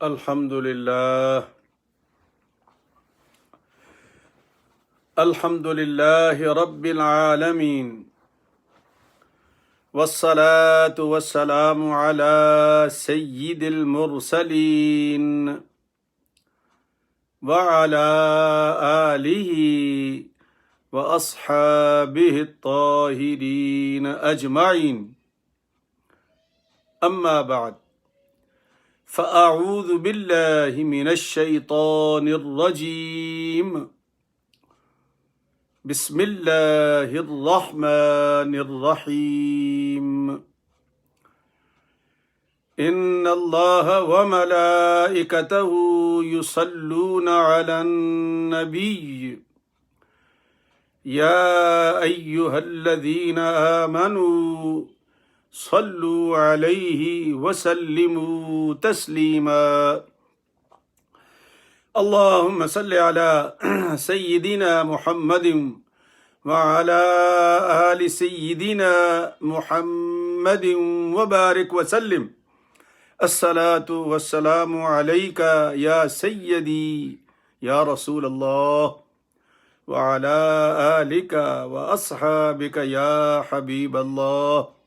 الحمد لله رب العالمين والصلاة والسلام على سيد المرسلين وعلى آله وأصحابه الطاهرين أجمعين أما بعد فأعوذ بالله من الشيطان الرجيم بسم الله الرحمن الرحيم إن الله وملائكته يصلون على النبي يا أيها الذين آمنوا صلوا عليه وسلموا تسليما اللهم صل على سيدنا محمد وعلى آل سيدنا محمد وبارك وسلم الصلاة والسلام عليك يا سيدي يا رسول الله وعلى آلك وأصحابك يا حبيب الله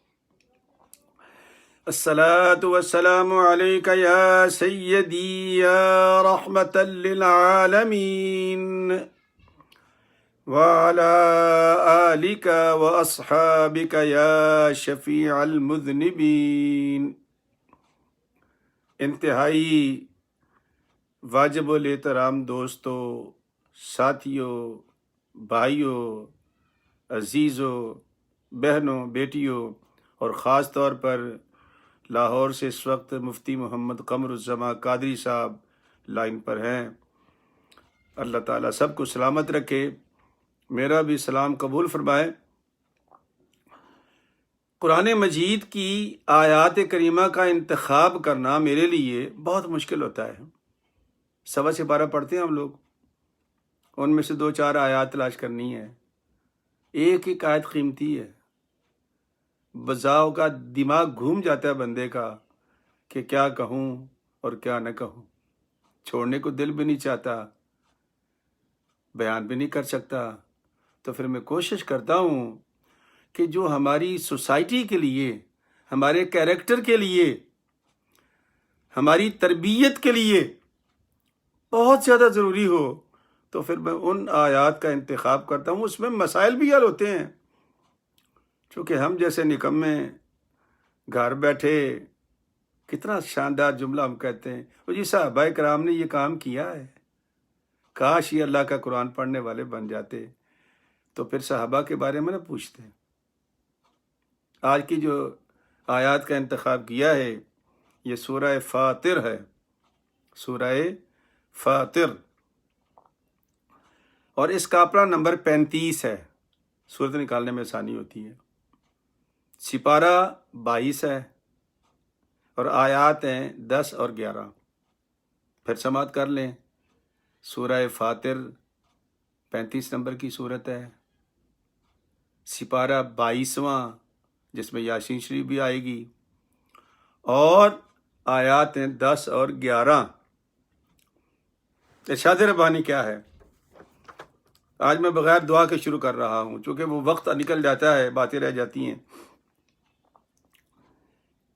الصلاة والسلام عليك يا سيدي يا رحمة للعالمين وعلى آلك وأصحابك يا شفيع المذنبين۔ انتہائی واجب الاحترام دوستوں، ساتھیوں، بھائیوں، عزیزوں، بہنوں، بیٹیوں، اور خاص طور پر لاہور سے اس وقت مفتی محمد قمر الزماں قادری صاحب لائن پر ہیں، اللہ تعالیٰ سب کو سلامت رکھے، میرا بھی سلام قبول فرمائے۔ قرآن مجید کی آیات کریمہ کا انتخاب کرنا میرے لیے بہت مشکل ہوتا ہے۔ 11 سے 12 پڑھتے ہیں ہم لوگ، ان میں سے 2-4 آیات تلاش کرنی ہے، ایک ایک آیت قیمتی ہے۔ بزاؤ کا دماغ گھوم جاتا ہے بندے کا کہ کیا کہوں اور کیا نہ کہوں، چھوڑنے کو دل بھی نہیں چاہتا، بیان بھی نہیں کر سکتا۔ تو پھر میں کوشش کرتا ہوں کہ جو ہماری سوسائٹی کے لیے، ہمارے کیریکٹر کے لیے، ہماری تربیت کے لیے بہت زیادہ ضروری ہو، تو پھر میں ان آیات کا انتخاب کرتا ہوں۔ اس میں مسائل بھی حل ہوتے ہیں، چونکہ ہم جیسے نکمے گھر بیٹھے کتنا شاندار جملہ ہم کہتے ہیں، وہ جی صحابہ کرام نے یہ کام کیا ہے، کاش یہ اللہ کا قرآن پڑھنے والے بن جاتے، تو پھر صحابہ کے بارے میں نہ پوچھتے۔ آج کی جو آیات کا انتخاب کیا ہے یہ سورہ فاطر ہے، سورہ فاطر، اور اس کا اپنا نمبر 35 ہے، صورت نکالنے میں آسانی ہوتی ہے۔ سپارہ 22 ہے اور آیات ہیں 10 اور 11۔ پھر سماعت کر لیں، سورہ فاطر 35 نمبر کی صورت ہے، سپارہ 22واں جس میں یاسین شریف بھی آئے گی، اور آیات ہیں 10 اور 11۔ ارشاد ربانی کیا ہے؟ آج میں بغیر دعا کے شروع کر رہا ہوں، چونکہ وہ وقت نکل جاتا ہے، باتیں رہ جاتی ہیں۔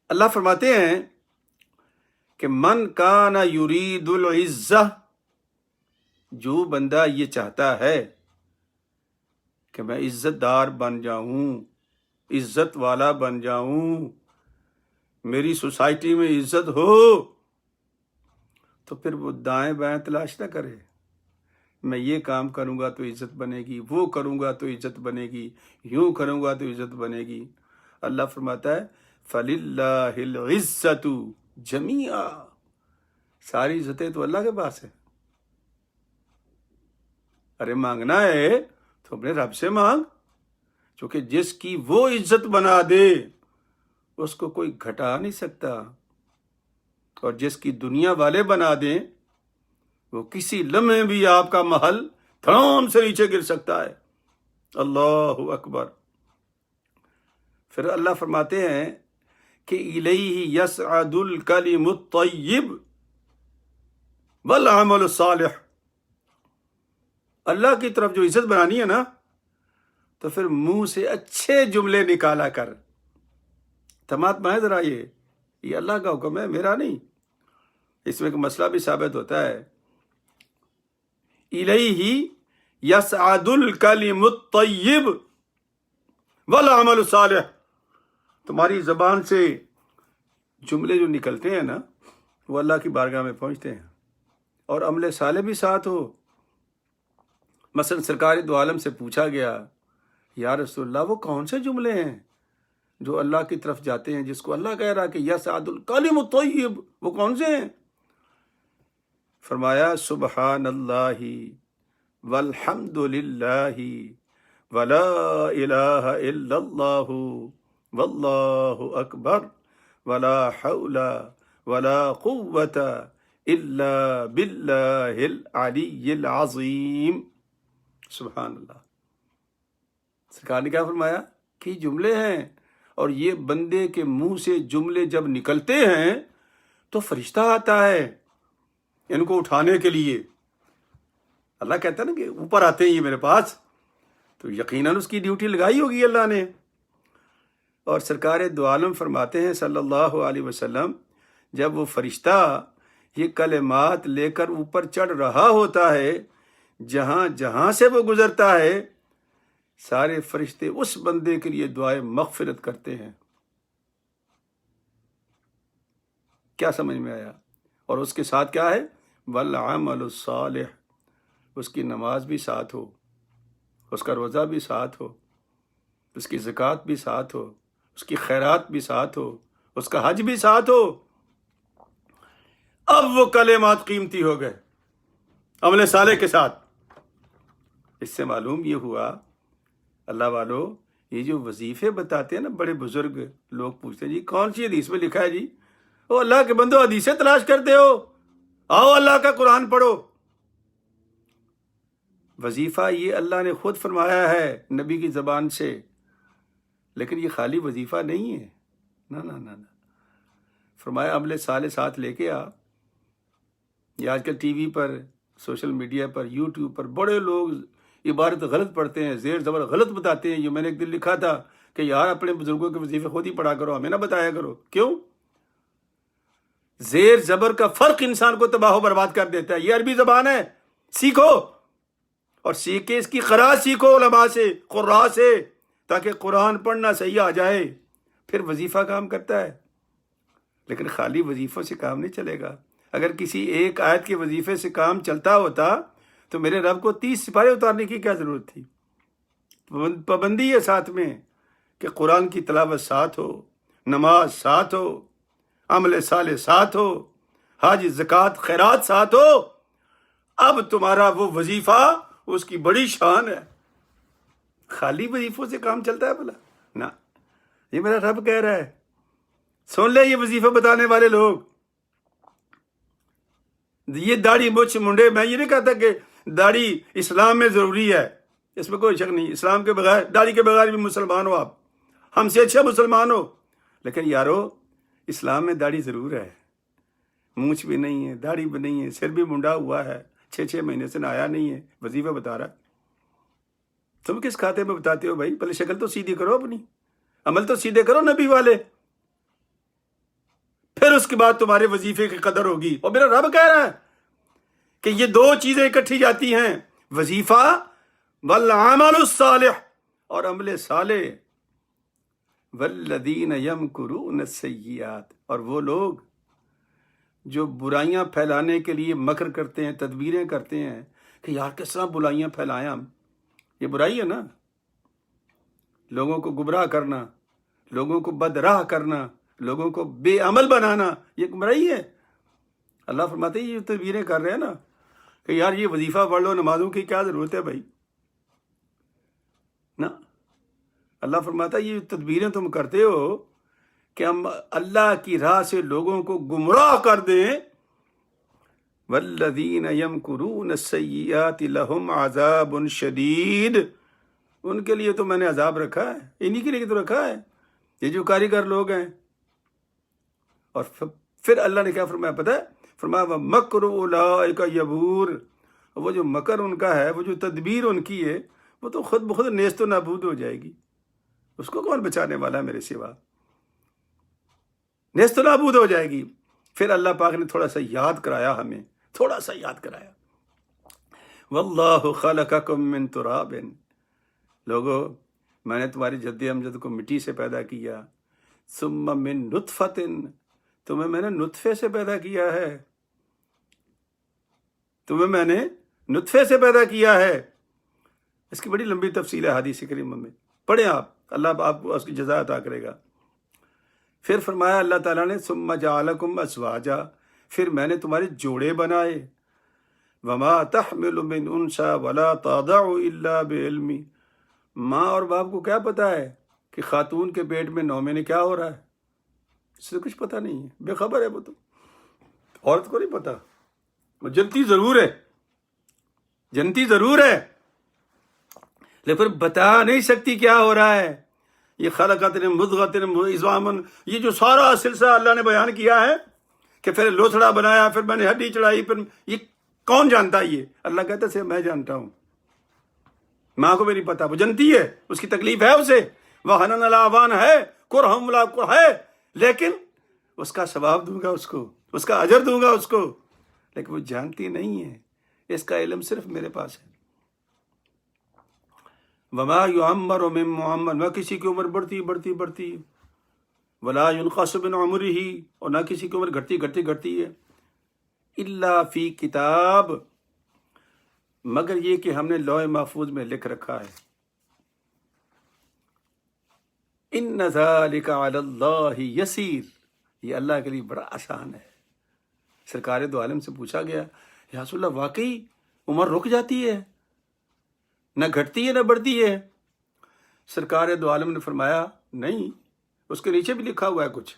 اللہ فرماتے ہیں کہ من کان یرید العزہ، جو بندہ یہ چاہتا ہے کہ میں عزت دار بن جاؤں، عزت والا بن جاؤں، میری سوسائٹی میں عزت ہو، تو پھر وہ دائیں بائیں تلاش نہ کرے، میں یہ کام کروں گا تو عزت بنے گی، وہ کروں گا تو عزت بنے گی، یوں کروں گا تو عزت بنے گی۔ اللہ فرماتا ہے فَلِلَّهِ الْعِزَّةُ جَمِيعًا، ساری عزتیں تو اللہ کے پاس ہے۔ ارے مانگنا ہے تو اپنے رب سے مانگ، چونکہ جس کی وہ عزت بنا دے اس کو کوئی گھٹا نہیں سکتا، اور جس کی دنیا والے بنا دیں وہ کسی لمحے بھی آپ کا محل دھڑام سے نیچے گر سکتا ہے۔ اللہ اکبر۔ پھر اللہ فرماتے ہیں کہ الیہ یصعد الکلم الطیب، والعمل الصالح، اللہ کی طرف جو عزت بنانی ہے نا تو پھر منہ سے اچھے جملے نکالا کر۔ تمات میں ذرا یہ اللہ کا حکم ہے، میرا نہیں۔ اس میں ایک مسئلہ بھی ثابت ہوتا ہے، الیہ یصعد الکلم الطیب والعمل الصالح، تمہاری زبان سے جملے جو نکلتے ہیں نا وہ اللہ کی بارگاہ میں پہنچتے ہیں، اور عمل صالح بھی ساتھ ہو۔ مثلا سرکار دو عالم سے پوچھا گیا، یا رسول اللہ وہ کون سے جملے ہیں جو اللہ کی طرف جاتے ہیں، جس کو اللہ کہہ رہا کہ یصعد الکلم الطیب، وہ کون سے ہیں؟ فرمایا سبحان اللہ والحمد للہ ولا الہ الا اللہ واللہ اکبر ولا حول ولا قوت الا باللہ العلی العظیم۔ سبحان اللہ۔ سرکار نے کیا فرمایا کہ جملے ہیں، اور یہ بندے کے منہ سے جملے جب نکلتے ہیں تو فرشتہ آتا ہے ان کو اٹھانے کے لیے۔ اللہ کہتا ہے نا کہ اوپر آتے ہیں یہ میرے پاس، تو یقیناً اس کی ڈیوٹی لگائی ہوگی اللہ نے۔ اور سرکار دو عالم فرماتے ہیں صلی اللہ علیہ وسلم، جب وہ فرشتہ یہ کلمات لے کر اوپر چڑھ رہا ہوتا ہے، جہاں جہاں سے وہ گزرتا ہے سارے فرشتے اس بندے کے لیے دعائے مغفرت کرتے ہیں۔ کیا سمجھ میں آیا؟ اور اس کے ساتھ کیا ہے؟ والعمل الصالح، اس کی نماز بھی ساتھ ہو، اس کا روزہ بھی ساتھ ہو، اس کی زکوٰۃ بھی ساتھ ہو، اس کی خیرات بھی ساتھ ہو، اس کا حج بھی ساتھ ہو۔ اب وہ کلمات قیمتی ہو گئے عمل صالح کے ساتھ۔ اس سے معلوم یہ ہوا اللہ والو، یہ جو وظیفے بتاتے ہیں نا بڑے بزرگ لوگ پوچھتے ہیں جی کون سی حدیث میں لکھا ہے جی؟ او اللہ کے بندو، حدیثیں تلاش کرتے ہو، آؤ اللہ کا قرآن پڑھو۔ وظیفہ یہ اللہ نے خود فرمایا ہے نبی کی زبان سے، لیکن یہ خالی وظیفہ نہیں ہے، نہ نہ نہ نہ، فرمایا عمل صالح ساتھ لے کے آ۔ یہ آج کل ٹی وی پر، سوشل میڈیا پر، یوٹیوب پر بڑے لوگ عبارت غلط پڑھتے ہیں، زیر زبر غلط بتاتے ہیں۔ یہ میں نے ایک دن لکھا تھا کہ یار اپنے بزرگوں کے وظیفے خود ہی پڑھا کرو، ہمیں نہ بتایا کرو۔ کیوں؟ زیر زبر کا فرق انسان کو تباہ و برباد کر دیتا ہے۔ یہ عربی زبان ہے، سیکھو، اور سیکھ کے اس کی قراءت سیکھو علماء سے، قراء سے، تاکہ قرآن پڑھنا صحیح آ جائے، پھر وظیفہ کام کرتا ہے۔ لیکن خالی وظیفوں سے کام نہیں چلے گا۔ اگر کسی ایک آیت کے وظیفے سے کام چلتا ہوتا تو میرے رب کو 30 سپارے اتارنے کی کیا ضرورت تھی؟ پابندی ہے ساتھ میں کہ قرآن کی تلاوت ساتھ ہو، نماز ساتھ ہو، عمل صالح ساتھ ہو، حج زکوٰۃ خیرات ساتھ ہو۔ اب تمہارا وہ وظیفہ اس کی بڑی شان ہے۔ خالی وظیفوں سے کام چلتا ہے بھلا؟ نہ، یہ میرا رب کہہ رہا ہے۔ سن لے یہ وظیفہ بتانے والے لوگ، یہ داڑھی مچھ منڈے، میں یہ نہیں کہتا کہ داڑھی اسلام میں ضروری ہے، اس میں کوئی شک نہیں، اسلام کے بغیر، داڑھی کے بغیر بھی مسلمان ہو آپ، ہم سے اچھا مسلمان ہو، لیکن یارو اسلام میں داڑھی ضرور ہے۔ مونچھ بھی نہیں ہے، داڑھی بھی نہیں ہے، سر بھی منڈا ہوا ہے، 6 مہینے سے نہایا نہیں ہے، وظیفہ بتا رہا ہے۔ تم کس کھاتے میں بتاتے ہو بھائی؟ پہلے شکل تو سیدھی کرو اپنی، عمل تو سیدھے کرو نبی والے، پھر اس کے بعد تمہارے وظیفے کی قدر ہوگی۔ اور میرا رب کہہ رہا ہے کہ یہ دو چیزیں اکٹھی جاتی ہیں، وظیفہ والعمل الصالح، اور عمل صالح۔ والذین یمکرون السیئات، اور وہ لوگ جو برائیاں پھیلانے کے لیے مکر کرتے ہیں، تدبیریں کرتے ہیں کہ یار کس طرح برائیاں پھیلائیں ہم، یہ برائی ہے نا، لوگوں کو گمراہ کرنا، لوگوں کو بدراہ کرنا، لوگوں کو بے عمل بنانا، یہ برائی ہے۔ اللہ فرماتے ہیں یہ تدبیریں کر رہے ہیں نا کہ یار یہ وظیفہ پڑھ لو، نمازوں کی کیا ضرورت ہے بھائی؟ نا، اللہ فرماتا ہے یہ تدبیریں تم کرتے ہو کہ ہم اللہ کی راہ سے لوگوں کو گمراہ کر دیں۔ والذین یمکرون السیئات لہم عذاب شدید، ان کے لیے تو میں نے عذاب رکھا ہے، انہی کے لیے تو رکھا ہے، یہ جو کاریگر لوگ ہیں۔ اور پھر اللہ نے کیا فرمایا پتہ ہے؟ فرمایا وَمَكْرُ أُولَٰئِكَ یبور، وہ جو مکر ان کا ہے، وہ جو تدبیر ان کی ہے، وہ تو خود بخود نیست و نابود ہو جائے گی. اس کو کون بچانے والا ہے میرے سوا؟ نیست و نابود ہو جائے گی. پھر اللہ پاک نے تھوڑا سا یاد کرایا ہمیں، تھوڑا سا یاد کرایا. وَاللَّهُ خَلَقَكُم مِّن تُرَابٍ، لوگو میں نے تمہاری جد امجد کو مٹی سے پیدا کیا. ثُمَّ مِن نُطْفَةٍ، تمہیں میں نے نطفے سے پیدا کیا ہے، تمہیں میں نے نطفے سے پیدا کیا ہے. اس کی بڑی لمبی تفصیل ہے حدیث کریمہ میں، پڑھیں آپ، اللہ آپ کو اس کی جزا عطا کرے گا. پھر فرمایا اللہ تعالیٰ نے ثم جعلکم ازواجا، پھر میں نے تمہارے جوڑے بنائے. وما تحمل من انثى ولا تضع الا بعلم، ماں اور باپ کو کیا پتا ہے کہ خاتون کے پیٹ میں 9 مہینے کیا ہو رہا ہے؟ اس سے کچھ پتہ نہیں ہے، بے خبر ہے وہ تو. عورت کو نہیں پتا، وہ جنتی ضرور ہے، جنتی ضرور ہے، لیکن بتا نہیں سکتی کیا ہو رہا ہے. یہ خلقت مضغۃ عظاما، یہ جو سارا سلسلہ اللہ نے بیان کیا ہے کہ پھر لوتھڑا بنایا، پھر میں نے ہڈی چڑھائی، پھر یہ کون جانتا ہے؟ یہ اللہ کہتا ہے میں جانتا ہوں. ماں کو بھی نہیں پتا، وہ جانتی ہے، اس کی تکلیف ہے اسے، وہ حنن الاوان ہے، کرہم ملاق ہے، لیکن اس کا ثواب دوں گا اس کو، اس کا اجر دوں گا اس کو، لیکن وہ جانتی نہیں ہے. اس کا علم صرف میرے پاس ہے. وما یعمر من معمر، نہ کسی کی عمر بڑھتی ولا ينقص من عمرہ، اور نہ کسی کی عمر گھٹتی ہے. الا فی کتاب، مگر یہ کہ ہم نے لوح محفوظ میں لکھ رکھا ہے. ان ذلک علی اللہ یسیر، یہ اللہ کے لیے بڑا آسان ہے. سرکار دو عالم سے پوچھا گیا یا رسول اللہ واقعی عمر رک جاتی ہے، نہ گھٹتی ہے نہ بڑھتی ہے؟ سرکار دو عالم نے فرمایا نہیں، اس کے نیچے بھی لکھا ہوا ہے کچھ.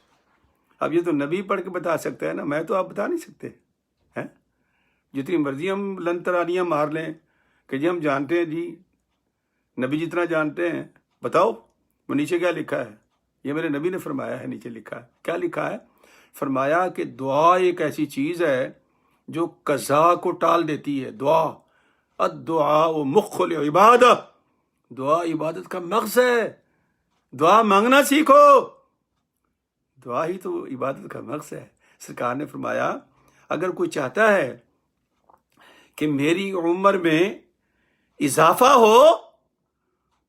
اب یہ تو نبی پڑھ کے بتا سکتے ہیں نا، میں تو آپ بتا نہیں سکتے ہیں. جتنی مرضی ہم لنترانیاں مار لیں کہ جی ہم جانتے ہیں، جی نبی جتنا جانتے ہیں، بتاؤ وہ نیچے کیا لکھا ہے. یہ میرے نبی نے فرمایا ہے، نیچے لکھا ہے. کیا لکھا ہے؟ فرمایا کہ دعا ایک ایسی چیز ہے جو قضا کو ٹال دیتی ہے. دعا، الدعاء مخ العبادہ، دعا عبادت کا مغز ہے. دعا مانگنا سیکھو، دعا ہی تو عبادت کا مغز ہے. سرکار نے فرمایا اگر کوئی چاہتا ہے کہ میری عمر میں اضافہ ہو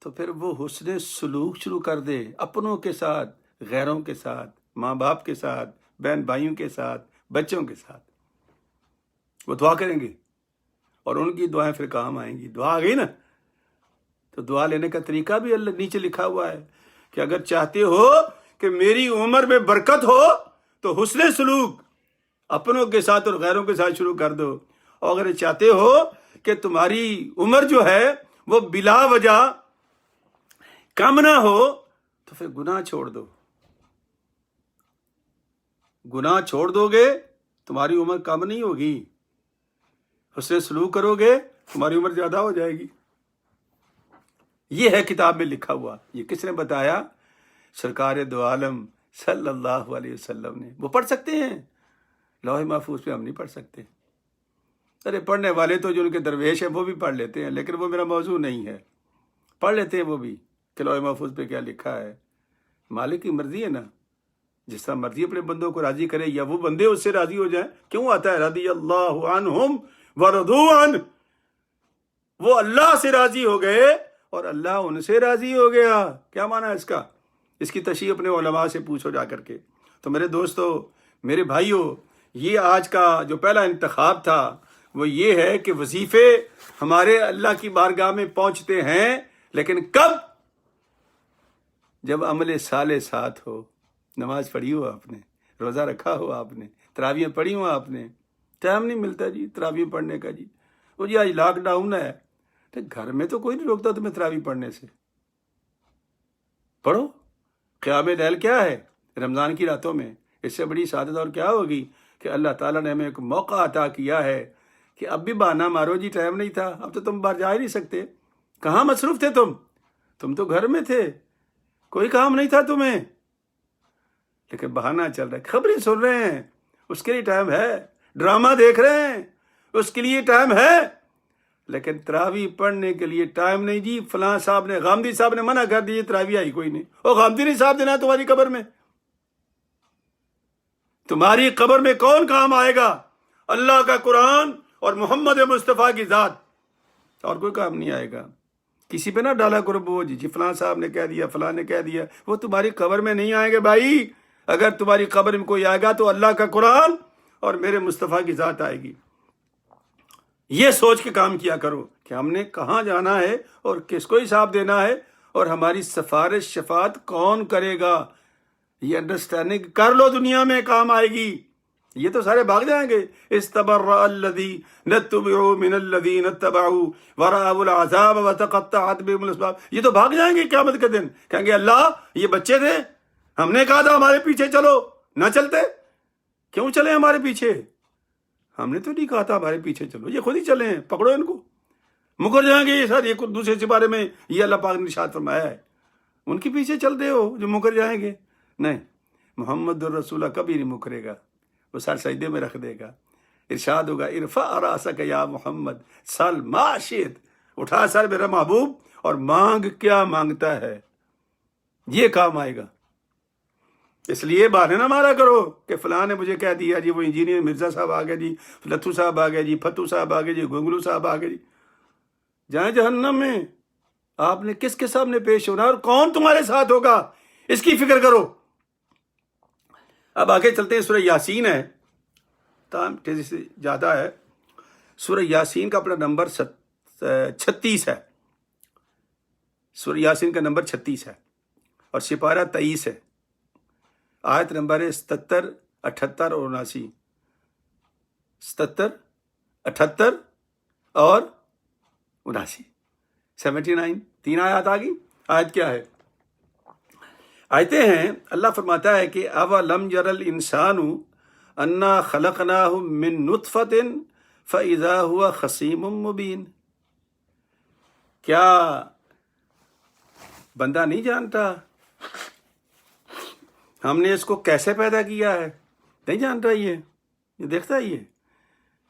تو پھر وہ حسن سلوک شروع کر دے، اپنوں کے ساتھ، غیروں کے ساتھ، ماں باپ کے ساتھ، بہن بھائیوں کے ساتھ، بچوں کے ساتھ. وہ دعا کریں گے اور ان کی دعائیں پھر کام آئیں گی. دعا آ گئی نا، تو دعا لینے کا طریقہ بھی اللہ نیچے لکھا ہوا ہے کہ اگر چاہتے ہو کہ میری عمر میں برکت ہو تو حسن سلوک اپنوں کے ساتھ اور غیروں کے ساتھ شروع کر دو. اور اگر چاہتے ہو کہ تمہاری عمر جو ہے وہ بلا وجہ کم نہ ہو تو پھر گناہ چھوڑ دو. گناہ چھوڑ دو گے تمہاری عمر کم نہیں ہوگی، حسن سلوک کرو گے تمہاری عمر زیادہ ہو جائے گی. یہ ہے کتاب میں لکھا ہوا. یہ کس نے بتایا؟ سرکار دو عالم صلی اللہ علیہ وسلم نے. وہ پڑھ سکتے ہیں، لوح محفوظ پہ ہم نہیں پڑھ سکتے. ارے پڑھنے والے تو جو ان کے درویش ہیں وہ بھی پڑھ لیتے ہیں، لیکن وہ میرا موضوع نہیں ہے. پڑھ لیتے ہیں وہ بھی کہ لوح محفوظ پہ کیا لکھا ہے. مالک کی مرضی ہے نا، جس طرح مرضی اپنے بندوں کو راضی کرے یا وہ بندے اس سے راضی ہو جائیں. کیوں آتا ہے رضی اللہ عنہم ورضوا عنہ، وہ اللہ سے راضی ہو گئے اور اللہ ان سے راضی ہو گیا. کیا معنی ہے اس کا؟ اس کی تشریح اپنے علماء سے پوچھو جا کر کے. تو میرے دوستو، میرے بھائیو، یہ آج کا جو پہلا انتخاب تھا وہ یہ ہے کہ وظیفے ہمارے اللہ کی بارگاہ میں پہنچتے ہیں، لیکن کب؟ جب عمل صالح ساتھ ہو. نماز پڑھی ہو آپ نے، روزہ رکھا ہو آپ نے، تراویح پڑھی ہو آپ نے. ٹائم نہیں ملتا جی تراویح پڑھنے کا. جی وہ جی آج لاک ڈاؤن ہے تو گھر میں تو کوئی نہیں روکتا تمہیں تراویح پڑھنے سے. پڑھو. قیام لیل کیا ہے؟ رمضان کی راتوں میں. اس سے بڑی سعادت اور کیا ہوگی کہ اللہ تعالیٰ نے ہمیں ایک موقع عطا کیا ہے کہ اب بھی بہانہ مارو جی ٹائم نہیں تھا. اب تو تم باہر جا ہی نہیں سکتے. کہاں مصروف تھے تم تو گھر میں تھے، کوئی کام نہیں تھا تمہیں، لیکن بہانہ چل رہا ہے. خبریں سن رہے ہیں، اس کے لیے ٹائم ہے. ڈرامہ دیکھ رہے ہیں، اس کے لیے ٹائم ہے، لیکن تراویح پڑھنے کے لیے ٹائم نہیں جی۔ فلاں صاحب نے، غامدی صاحب نے منع کر دی، تراویح آئی کوئی نہیں۔ وہ غامدی نہیں صاحب دینا تمہاری قبر میں، تمہاری قبر میں کون کام آئے گا؟ اللہ کا قرآن اور محمد مصطفیٰ کی ذات، اور کوئی کام نہیں آئے گا۔ کسی پہ نہ ڈالا کرو بوجھ، جی فلاں صاحب نے کہہ دیا، فلاں نے کہہ دیا، وہ تمہاری قبر میں نہیں آئیں گے بھائی۔ اگر تمہاری قبر میں کوئی آئے گا تو اللہ کا قرآن اور میرے مصطفیٰ کی ذات آئے گی۔ یہ سوچ کے کام کیا کرو کہ ہم نے کہاں جانا ہے اور کس کو حساب دینا ہے، اور ہماری سفارش شفاعت کون کرے گا، یہ انڈرسٹینڈنگ کر لو، دنیا میں کام آئے گی۔ یہ تو سارے بھاگ جائیں گے۔ استبرأ الذین اتبعوا من الذین اتبعوا ورأوا العذاب وتقطعت بهم الاسباب، یہ تو بھاگ جائیں گے قیامت کے دن، کہیں گے اللہ یہ بچے تھے، ہم نے کہا تھا ہمارے پیچھے چلو، نہ چلتے، کیوں چلے ہمارے پیچھے؟ ہم نے تو نہیں کہا تھا ہمارے پیچھے چلو، یہ خود ہی چلے ہیں، پکڑو ان کو۔ مکر جائیں گے یہ سر، یہ دوسرے سے بارے میں یہ اللہ پاک نے ارشاد فرمایا ہے، ان کے پیچھے چلتے ہو جو مکر جائیں گے۔ نہیں، محمد الرسول کبھی نہیں مکرے گا، وہ سر سجدے میں رکھ دے گا۔ ارشاد ہوگا ارفع راسک یا محمد سل ما شئت، اٹھا سر میرا محبوب اور مانگ کیا مانگتا ہے، یہ کام آئے گا۔ اس لیے بہانے نہ مارا کرو کہ فلاں نے مجھے کہہ دیا جی، وہ انجینئر مرزا صاحب آ گئے جی، لتھو صاحب آ گئے جی، فتو صاحب آ گئے جی، گنگلو صاحب آ گئے جی۔ جائیں جہنم میں، آپ نے کس کے سامنے پیش ہونا اور کون تمہارے ساتھ ہوگا، اس کی فکر کرو۔ اب آگے چلتے ہیں، سورہ یاسین ہے، تاہم تیزی سے زیادہ ہے۔ سورہ یاسین کا اپنا نمبر 36 ہے، سورہ یاسین کا نمبر 36 ہے اور سپارہ 23 ہے، آیت نمبر 77، 78 اور 79، 77، 78 اور 79، 79، 3 آیات آ گئی۔ آیت کیا ہے؟ آیتیں ہیں، اللہ فرماتا ہے کہ اَوَلَمْ يَرَ الْإِنسَانُ أَنَّا خَلَقْنَاهُ مِن نُطْفَةٍ فَإِذَا هُوَ خَصِيمٌ مُبِينٌ، کیا بندہ نہیں جانتا ہم نے اس کو کیسے پیدا کیا ہے؟ نہیں جانتا یہ دیکھتا ہی ہے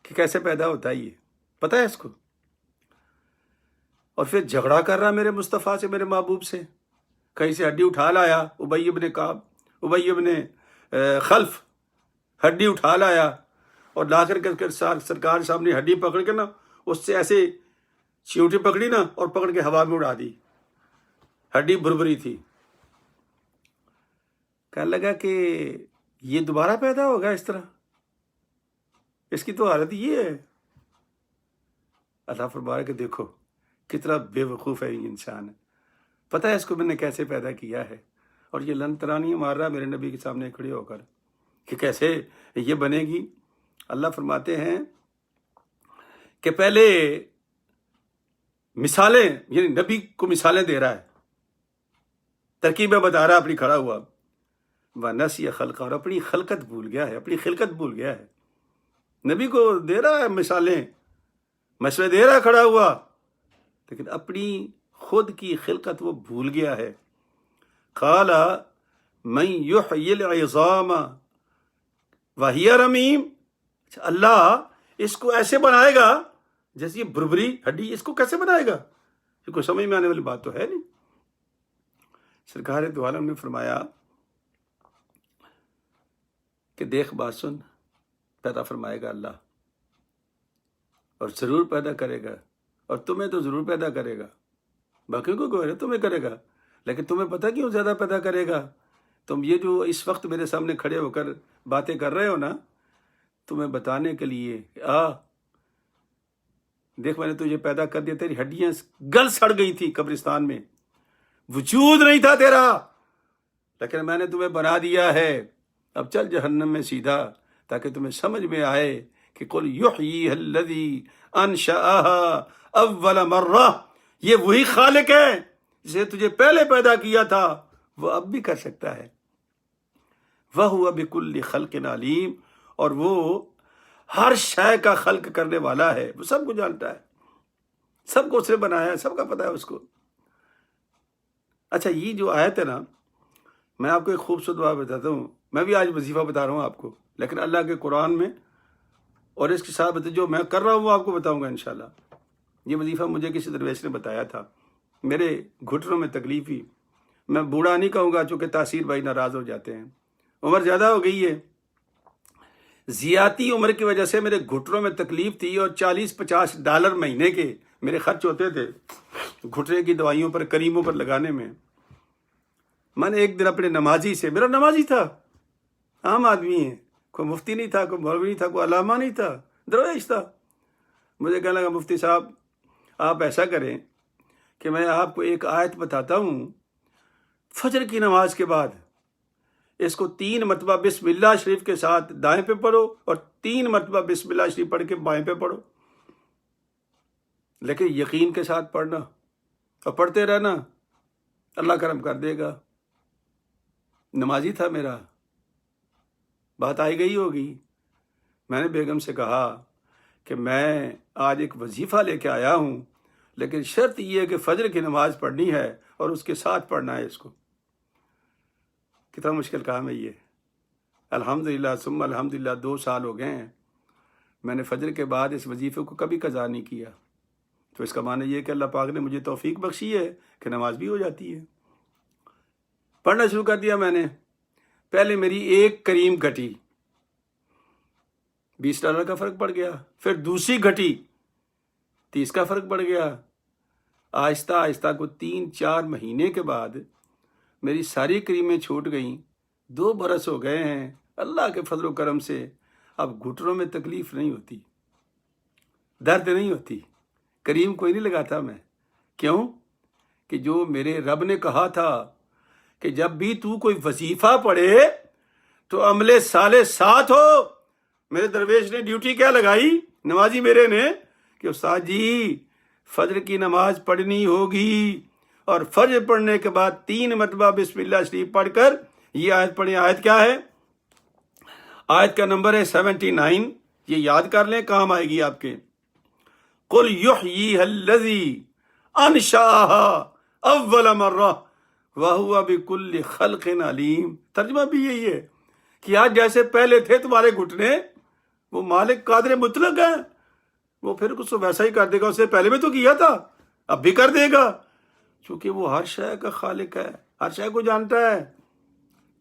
کہ کیسے پیدا ہوتا ہے، یہ پتہ ہے اس کو، اور پھر جھگڑا کر رہا میرے مصطفیٰ سے، میرے محبوب سے، کہیں سے ہڈی اٹھا لایا، ابی ابن کعب، ابی ابن خلف ہڈی اٹھا لایا اور لا کر سرکار سامنے ہڈی پکڑ کے نا، اس سے ایسے چیوٹی پکڑی نا اور پکڑ کے ہوا میں اڑا دی، ہڈی بھربھری تھی۔ کہنے لگا کہ یہ دوبارہ پیدا ہوگا اس طرح، اس کی تو حالت یہ ہے۔ اللہ فرمایا کہ دیکھو کتنا بے وقوف ہے یہ انسان ہے، پتہ ہے اس کو میں نے کیسے پیدا کیا ہے، اور یہ لن ترانی مار رہا میرے نبی کے سامنے کھڑے ہو کر کہ کیسے یہ بنے گی۔ اللہ فرماتے ہیں کہ پہلے مثالیں، یعنی نبی کو مثالیں دے رہا ہے، ترکیبیں بتا رہا ہے اپنی، کھڑا ہوا وَنَسِيَ خَلْقَهُ، اور اپنی خلقت بھول گیا ہے، اپنی خلقت بھول گیا ہے۔ نبی کو دے رہا ہے مثالیں، مشورے دے رہا ہے کھڑا ہوا، لیکن اپنی خود کی خلقت وہ بھول گیا ہے۔ قَالَ مَن يُحْيِي الْعِظَامَ وَهِيَ رَمِيمٌ، اللہ اس کو ایسے بنائے گا جیسے یہ بھربھری ہڈی، اس کو کیسے بنائے گا؟ یہ کوئی سمجھ میں آنے والی بات تو ہے نہیں۔ سرکار دو عالم نے فرمایا کہ دیکھ بات سن، پیدا فرمائے گا اللہ، اور ضرور پیدا کرے گا، اور تمہیں تو ضرور پیدا کرے گا، باقیوں کو کوئی تمہیں کرے گا، لیکن تمہیں پتہ کیوں زیادہ پیدا کرے گا؟ تم یہ جو اس وقت میرے سامنے کھڑے ہو کر باتیں کر رہے ہو نا، تمہیں بتانے کے لیے دیکھ میں نے تجھے پیدا کر دیا، تیری ہڈیاں گل سڑ گئی تھی قبرستان میں، وجود نہیں تھا تیرا، لیکن میں نے تمہیں بنا دیا ہے، اب چل جہنم میں سیدھا، تاکہ تمہیں سمجھ میں آئے کہ قل یحییھا الذی انشأھا اول مرہ، یہ وہی خالق ہے جسے تجھے پہلے پیدا کیا تھا، وہ اب بھی کر سکتا ہے۔ وَهُوَ بِكُلِّ خَلْقٍ عَلِيمٌ، اور وہ ہر شے کا خلق کرنے والا ہے، وہ سب کو جانتا ہے، سب کو اس نے بنایا ہے، سب کا پتہ ہے اس کو۔ اچھا، یہ جو آیت ہے نا، میں آپ کو ایک خوبصورت بات بتاتا ہوں، میں بھی آج وظیفہ بتا رہا ہوں آپ کو، لیکن اللہ کے قرآن میں اور اس کے ساتھ جو میں کر رہا ہوں وہ آپ کو بتاؤں گا انشاءاللہ۔ یہ وظیفہ مجھے کسی درویش نے بتایا تھا، میرے گھٹنوں میں تکلیف ہی، میں بوڑھا نہیں کہوں گا چونکہ تاثیر بھائی ناراض ہو جاتے ہیں، عمر زیادہ ہو گئی ہے، زیادتی عمر کی وجہ سے میرے گھٹنوں میں تکلیف تھی، اور $40-50 مہینے کے میرے خرچ ہوتے تھے گھٹنے کی دوائیوں پر، کریموں پر لگانے میں۔ میں نے ایک دن اپنے نمازی سے، میرا نمازی تھا، عام آدمی ہے، کوئی مفتی نہیں تھا، کوئی مولوی نہیں تھا، کوئی علامہ نہیں تھا، درویش تھا، مجھے کہنے لگا مفتی صاحب آپ ایسا کریں کہ میں آپ کو ایک آیت بتاتا ہوں، فجر کی نماز کے بعد اس کو 3 مرتبہ بسم اللہ شریف کے ساتھ دائیں پہ پڑھو، اور 3 مرتبہ بسم اللہ شریف پڑھ کے بائیں پہ پڑھو، لیکن یقین کے ساتھ پڑھنا اور پڑھتے رہنا، اللہ کرم کر دے گا۔ نمازی تھا میرا، بات آئی گئی ہوگی۔ میں نے بیگم سے کہا کہ میں آج ایک وظیفہ لے کے آیا ہوں، لیکن شرط یہ ہے کہ فجر کی نماز پڑھنی ہے اور اس کے ساتھ پڑھنا ہے اس کو۔ کتنا مشکل کام ہے یہ۔ الحمدللہ ثم الحمدللہ 2 سال ہو گئے ہیں، میں نے فجر کے بعد اس وظیفے کو کبھی قضا نہیں کیا، تو اس کا معنی یہ ہے کہ اللہ پاک نے مجھے توفیق بخشی ہے کہ نماز بھی ہو جاتی ہے۔ پڑھنا شروع کر دیا میں نے، پہلے میری ایک کریم گھٹی، $20 کا فرق پڑ گیا، پھر دوسری گھٹی، 30 کا فرق پڑ گیا، آہستہ آہستہ کو 3-4 مہینے کے بعد میری ساری کریمیں چھوٹ گئیں، 2 برس ہو گئے ہیں، اللہ کے فضل و کرم سے اب گھٹنوں میں تکلیف نہیں ہوتی، درد نہیں ہوتی، کریم کوئی نہیں لگاتا میں۔ کیوں؟ کہ جو میرے رب نے کہا تھا کہ جب بھی تو کوئی وظیفہ پڑھے تو عمل صالح ساتھ ہو۔ میرے درویش نے ڈیوٹی کیا لگائی، نمازی میرے نے، کہ استاد جی فجر کی نماز پڑھنی ہوگی، اور فجر پڑھنے کے بعد 3 مرتبہ بسم اللہ شریف پڑھ کر یہ آیت پڑھیں۔ آیت کیا ہے؟ آیت کا نمبر ہے 79، یہ یاد کر لیں، کام آئے گی آپ کے۔ قُلْ يُحْيِيهَا الَّذِي أَنشَأَهَا أَوَّلَ مَرَّةٍ وَهُوَ بِكُلِّ خَلْقٍ عَلِيمٌ۔ ترجمہ بھی یہی ہے کہ آج جیسے پہلے تھے تمہارے گھٹنے، وہ مالک قادر مطلق ہے، وہ پھر اس کو ویسا ہی کر دے گا، اس سے پہلے بھی تو کیا تھا، اب بھی کر دے گا، چونکہ وہ ہر شے کا خالق ہے، ہر شے کو جانتا ہے۔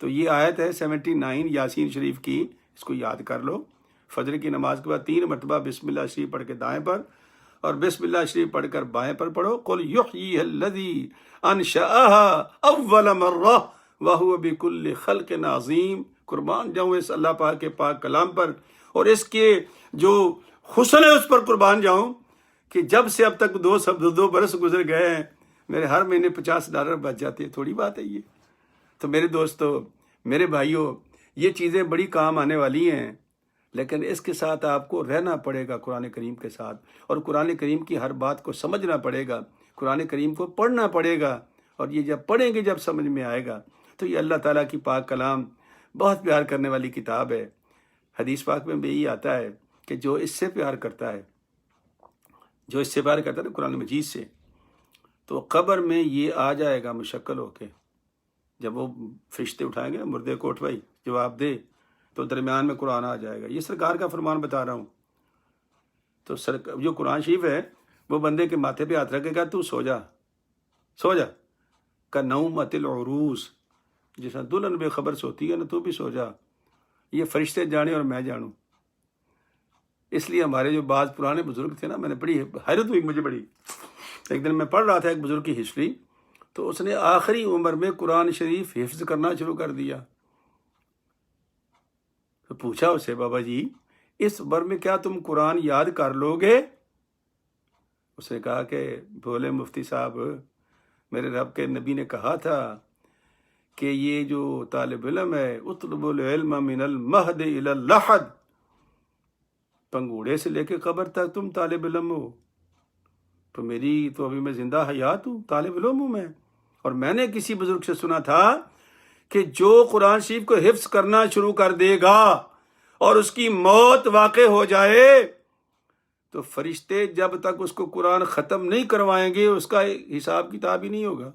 تو یہ آیت ہے 79 یاسین شریف کی، اس کو یاد کر لو۔ فجر کی نماز کے بعد 3 مرتبہ بسم اللہ شریف پڑھ کے دائیں پر، اور بسم اللہ شریف پڑھ کر بائیں پر پڑھو۔ قُلْ يُحْيِيهَا الَّذِي أَنشَأَهَا أَوَّلَ مَرَّةٍ وَهُوَ بِكُلِّ خَلْقٍ عَظِيمٌ۔ قربان جاؤں اس اللہ پاک کے پاک کلام پر، اور اس کے جو حسن ہے اس پر قربان جاؤں کہ جب سے اب تک 2 برس گزر گئے ہیں، میرے ہر مہینے $50 بچ جاتے ہیں۔ تھوڑی بات ہے یہ۔ تو میرے دوستو، میرے بھائیوں، یہ چیزیں بڑی کام آنے والی ہیں، لیکن اس کے ساتھ آپ کو رہنا پڑے گا قرآن کریم کے ساتھ، اور قرآن کریم کی ہر بات کو سمجھنا پڑے گا، قرآن کریم کو پڑھنا پڑے گا، اور یہ جب پڑھیں گے، جب سمجھ میں آئے گا، تو یہ اللہ تعالیٰ کی پاک کلام بہت پیار کرنے والی کتاب ہے۔ حدیث پاک میں بھی یہی آتا ہے کہ جو اس سے پیار کرتا ہے، جو اس سے پیار کرتا ہے نا قرآن مجید سے، تو قبر میں یہ آ جائے گا مشکل ہو کے، جب وہ فرشتے اٹھائیں گے مردے کو، اٹھوائی جواب دے، تو درمیان میں قرآن آ جائے گا۔ یہ سرکار کا فرمان بتا رہا ہوں۔ تو جو قرآن شریف ہے وہ بندے کے ماتھے پہ ہاتھ رکھے گا، تو سو جا، سو جا، کا نومۃ العروس، جس طرح دلہن بے خبر سوتی ہے نا، تو بھی سو جا، یہ فرشتے جانے اور میں جانوں۔ اس لیے ہمارے جو بعض پرانے بزرگ تھے نا، میں نے بڑی حیرت ہوئی مجھے بڑی، ایک دن میں پڑھ رہا تھا ایک بزرگ کی ہسٹری، تو اس نے آخری عمر میں قرآن شریف حفظ کرنا شروع کر دیا۔ تو پوچھا اسے، بابا جی اس عمر میں کیا تم قرآن یاد کر لو گے؟ اس نے کہا کہ بولے مفتی صاحب، میرے رب کے نبی نے کہا تھا کہ یہ جو طالب علم ہے، اطلب العلم من المہد الی اللحد، پنگوڑے سے لے کے قبر تک تم طالب علم ہو۔ تو میری تو ابھی میں زندہ حیات ہوں، طالب علم ہوں میں، اور میں نے کسی بزرگ سے سنا تھا کہ جو قرآن شریف کو حفظ کرنا شروع کر دے گا اور اس کی موت واقع ہو جائے، تو فرشتے جب تک اس کو قرآن ختم نہیں کروائیں گے، اس کا حساب کتاب ہی نہیں ہوگا۔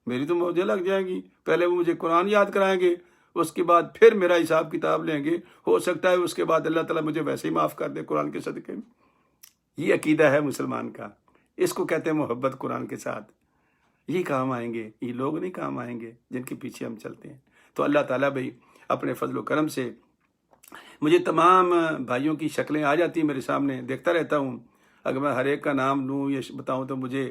میری تو موجیں لگ جائیں گی، پہلے وہ مجھے قرآن یاد کرائیں گے، اس کے بعد پھر میرا حساب کتاب لیں گے، ہو سکتا ہے اس کے بعد اللہ تعالیٰ مجھے ویسے ہی معاف کر دے قرآن کے صدقے میں۔ یہ عقیدہ ہے مسلمان کا، اس کو کہتے ہیں محبت قرآن کے ساتھ۔ یہ کام آئیں گے، یہ لوگ نہیں کام آئیں گے جن کے پیچھے ہم چلتے ہیں۔ تو اللہ تعالیٰ بھائی اپنے فضل و کرم سے مجھے تمام بھائیوں کی شکلیں آ جاتی ہیں میرے سامنے، دیکھتا رہتا ہوں۔ اگر میں ہر ایک کا نام لوں یا بتاؤں تو مجھے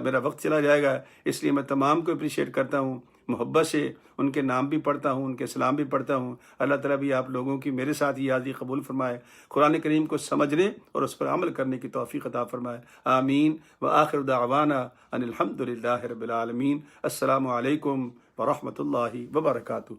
میرا وقت چلا جائے گا، اس لیے میں تمام کو اپریشیٹ کرتا ہوں، محبت سے ان کے نام بھی پڑھتا ہوں، ان کے سلام بھی پڑھتا ہوں۔ اللہ تعالیٰ بھی آپ لوگوں کی میرے ساتھ یہ حاضری قبول فرمائے، قرآن کریم کو سمجھنے اور اس پر عمل کرنے کی توفیق عطا فرمائے، آمین۔ وآخر دعوانا ان الحمد للہ رب العالمین۔ السلام علیکم ورحمۃ اللہ وبرکاتہ۔